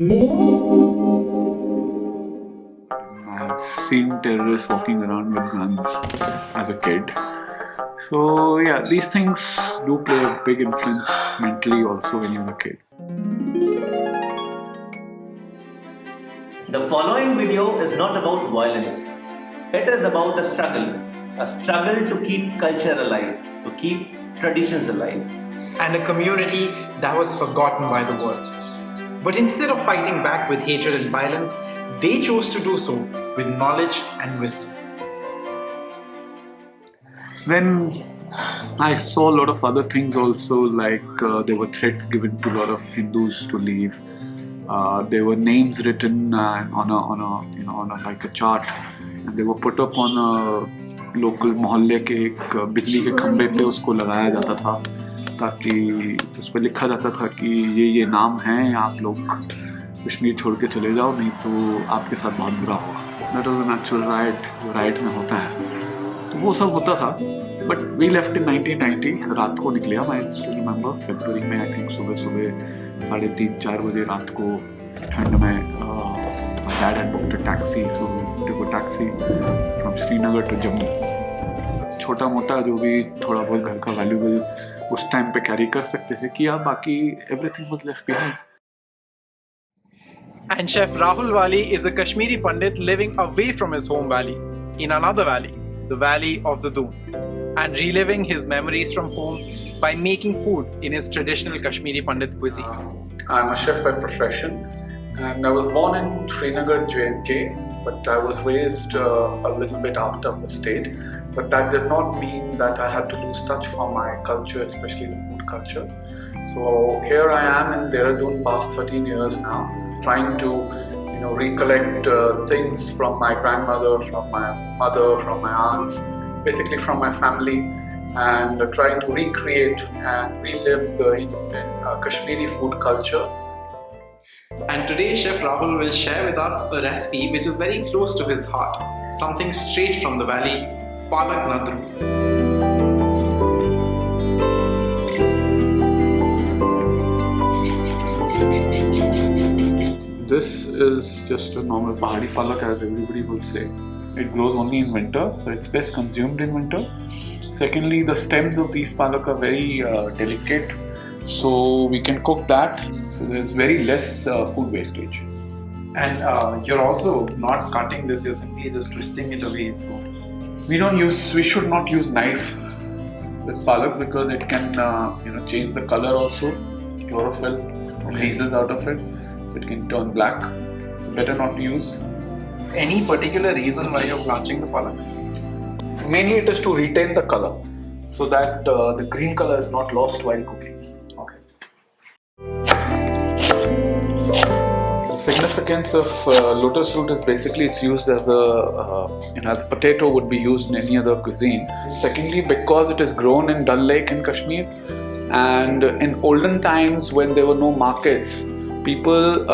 I've seen terrorists walking around with guns as a kid. So yeah, these things do play a big influence mentally also when you're a kid. The following video is not about violence. It is about a struggle to keep culture alive, to keep traditions alive. And a community that was forgotten by the world. But instead of fighting back with hatred and violence, they chose to do so with knowledge and wisdom. Then I saw a lot of other things also, like there were threats given to a lot of Hindus to leave. There were names written on a like a chart, and they were put up on a local मोहल्ले के एक बिजली के खंबे पे उसको लगाया जाता था, ताकि उस पर लिखा जाता था कि ये नाम हैं, आप लोग कश्मीर छोड़ के चले जाओ, नहीं तो आपके साथ बहुत बुरा होगा. That was an actual riot, जो राइट में होता है. तो वो सब होता था. But we left in 1990. रात को निकले हम. आई स्टिल रिमेंबर फरवरी में, आई थिंक सुबह 3:30-4 बजे रात को ठंड में my dad had booked a taxi, so we took a taxi from Srinagar to Jammu. छोटा मोटा जो भी थोड़ा बहुत घर का वैल्यूबल उस टाइम पे कैरी कर सकते थे किया, बाकी everything was left behind. And Chef Rahul Wali is a Kashmiri Pandit living away from his home valley, in another valley, the valley of the Doon, and reliving his memories from home by making food in his traditional Kashmiri Pandit cuisine. I'm a chef by profession, and I was born in Srinagar, J&K, but I was raised a little bit out of the state. But that did not mean that I had to lose touch from my culture, especially the food culture. So here I am in Dehradun past 13 years now, trying to recollect things from my grandmother, from my mother, from my aunts, basically from my family, and trying to recreate and relive the Kashmiri food culture. And today Chef Rahul will share with us a recipe which is very close to his heart, something straight from the valley, Palak Nadru. This is just a normal Pahadi palak, as everybody will say. It grows only in winter, so it's best consumed in winter. Secondly, the stems of these palak are very delicate, so we can cook that. So there's very less food wastage. And you're also not cutting this, you're simply just twisting it away. So we should not use knife with palak because it can change the color also. Chlorophyll releases out of it. It can turn black, so better not to use. Any particular reason why you're blanching the palak? Mainly it is to retain the color, so that the green color is not lost while cooking. Okay. The significance of lotus root is basically it's used as as a potato would be used in any other cuisine. Secondly, because it is grown in Dal Lake in Kashmir, and in olden times when there were no markets, people,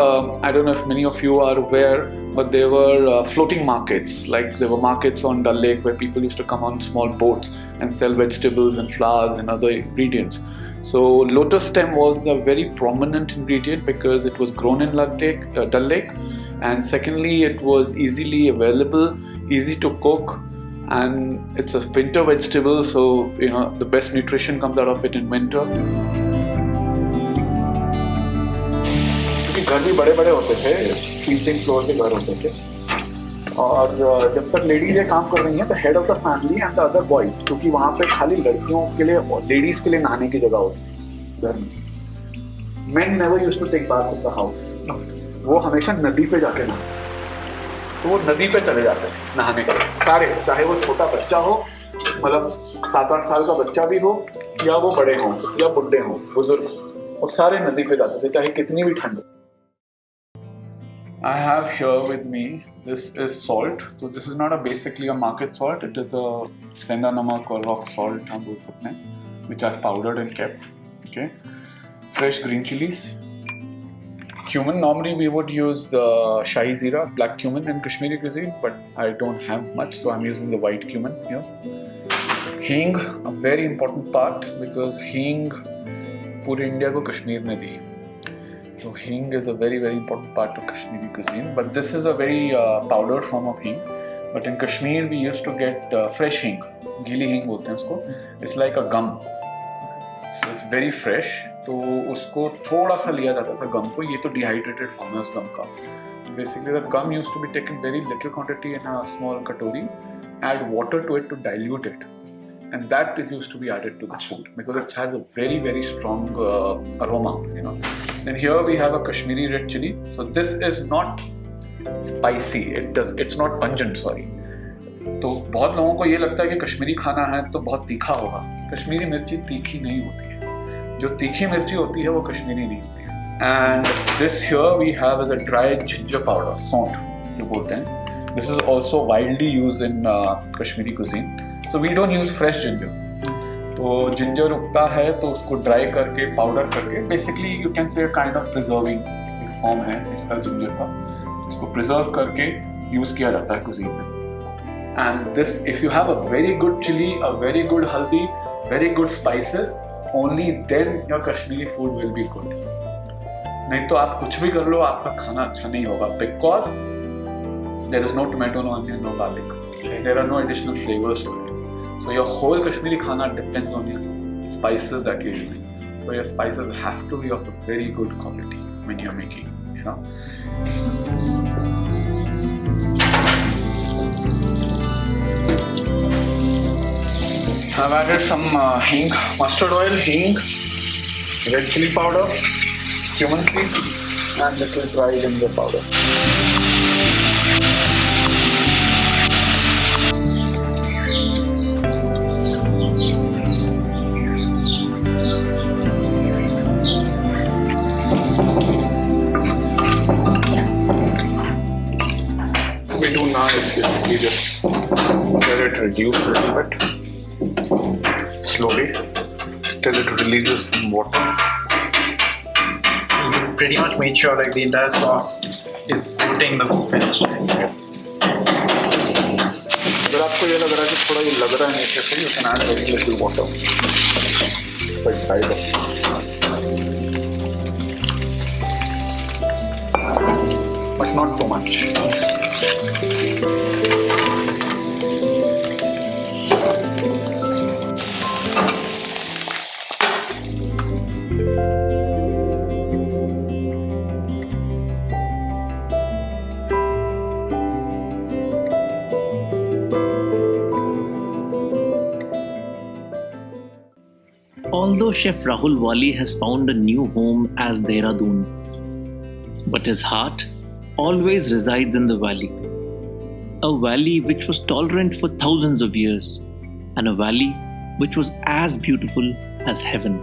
I don't know if many of you are aware, but there were floating markets. Like there were markets on Dal Lake where people used to come on small boats and sell vegetables and flowers and other ingredients. So lotus stem was a very prominent ingredient because it was grown in Dal Lake, and secondly it was easily available, easy to cook, and it's a winter vegetable, so the best nutrition comes out of it in winter. घर भी बड़े बड़े होते थे, 3 floor के घर होते थे, और जब तक लेडीज ये काम कर रही हैं तो head of the family and the other boys, क्योंकि वहाँ पे खाली लड़कियों के लिए और लेडीज के लिए नहाने की जगह होती घर में. Men never used to take bath in the house. वो हमेशा नदी पे जाके नहाते, तो वो नदी पे चले जाते थे नहाने के लिए सारे, चाहे वो छोटा बच्चा हो, मतलब 7-8 साल का बच्चा भी हो, या वो बड़े हों या बुढ़े हों, बुजुर्ग, और सारे नदी पे जाते थे चाहे कितनी भी ठंड. I have here with me, this is salt. So this is not basically a market salt, it is a senda namak or rock salt, हम बोल सकते हैं, which I've powdered and kept. Okay, fresh green chilies, cumin. Normally we would use shahi zira, black cumin in Kashmiri cuisine, but I don't have much, so I'm using the white cumin here. Hing, a very important part because hing पूरे India को कश्मीर ने दी. So hing is a very important part of Kashmiri cuisine, but this is a very powdered form of hing. But in Kashmir we used to get fresh hing, गीली hing बोलते हैं उसको. It's like a gum, so it's very fresh. तो उसको थोड़ा सा लिया जाता था gum को. ये तो dehydrated form है उस gum का. Basically the gum used to be taken very little quantity in a small katori, add water to it to dilute it, and that used to be added to the food because it has a very strong aroma, you know. Then here we have a Kashmiri red chili. So this is not spicy, it's not pungent, sorry. तो बहुत लोगों को ये लगता है कि कश्मीरी खाना है तो बहुत तीखा होगा. कश्मीरी मिर्ची तीखी नहीं होती है. जो तीखी मिर्ची होती है वो कश्मीरी नहीं होती है. And this here we have is a dry ginger powder, सौंठ जो बोलते हैं. This is also widely used in Kashmiri cuisine. So we don't use fresh ginger. तो जिंजर उगता है तो उसको ड्राई करके पाउडर करके basically you can say kind of preserving form है इसका जिंजर का. इसको प्रिजर्व करके यूज किया जाता है कुजीन में. And this if you have a very good chilli, a very good haldi, very good spices, only then your Kashmiri food will be good. नहीं तो आप कुछ भी कर लो आपका खाना अच्छा नहीं होगा because there is no tomato, no onion, no garlic. There are no additional flavours to it. So your whole Kashmiri khana depends on your spices that you're using. So your spices have to be of a very good quality when you're making, you know. I've added some hing, mustard oil, hing, red chili powder, cumin seeds, and little dried ginger powder. Basically just let it reduce a little bit slowly till it releases some water. You pretty much made sure like the entire sauce is coating the spinach. अगर आपको ये लग रहा है कि थोड़ा ये लग रहा है नीचे से, you can add very little water. Quite side of but not too much. Although Chef Rahul Wali has found a new home as Dehradun, but his heart always resides in the valley. A valley which was tolerant for thousands of years, and a valley which was as beautiful as heaven.